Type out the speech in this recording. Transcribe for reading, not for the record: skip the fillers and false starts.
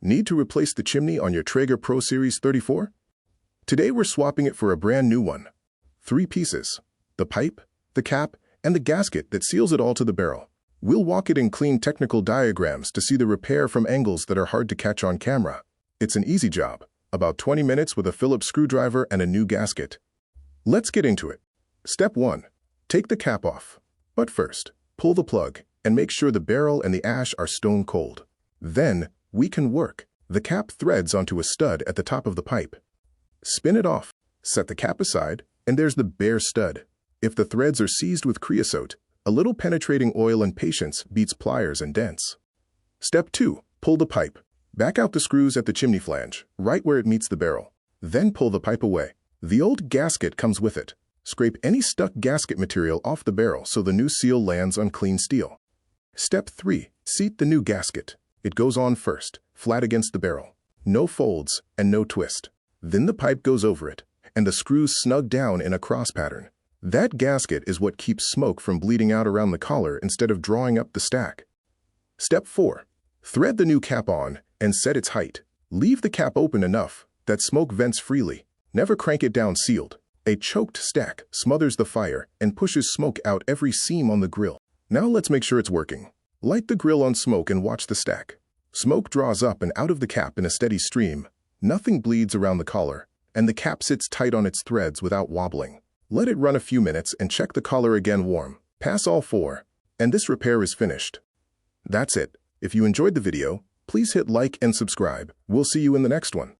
Need to replace the chimney on your Traeger Pro Series 34? Today we're swapping it for a brand new one. 3 pieces: the pipe, the cap, and the gasket that seals it all to the barrel. We'll walk it in clean technical diagrams to see the repair from angles that are hard to catch on camera. It's an easy job, about 20 minutes with a Phillips screwdriver and a new gasket. Let's get into it. Step 1. Take the cap off. But first, pull the plug and make sure the barrel and the ash are stone cold. Then, we can work. The cap threads onto a stud at the top of the pipe. Spin it off, set the cap aside, and there's the bare stud. If the threads are seized with creosote, a little penetrating oil and patience beats pliers and dents. Step 2. Pull the pipe. Back out the screws at the chimney flange, right where it meets the barrel. Then pull the pipe away. The old gasket comes with it. Scrape any stuck gasket material off the barrel so the new seal lands on clean steel. Step 3. Seat the new gasket. It goes on first, flat against the barrel. No folds and no twist. Then the pipe goes over it, and the screws snug down in a cross pattern. That gasket is what keeps smoke from bleeding out around the collar instead of drawing up the stack. Step 4. Thread the new cap on and set its height. Leave the cap open enough that smoke vents freely. Never crank it down sealed. A choked stack smothers the fire and pushes smoke out every seam on the grill. Now let's make sure it's working. Light the grill on smoke and watch the stack. Smoke draws up and out of the cap in a steady stream. Nothing bleeds around the collar, and the cap sits tight on its threads without wobbling. Let it run a few minutes and check the collar again warm. Pass all 4, and this repair is finished. That's it. If you enjoyed the video, please hit like and subscribe. We'll see you in the next one.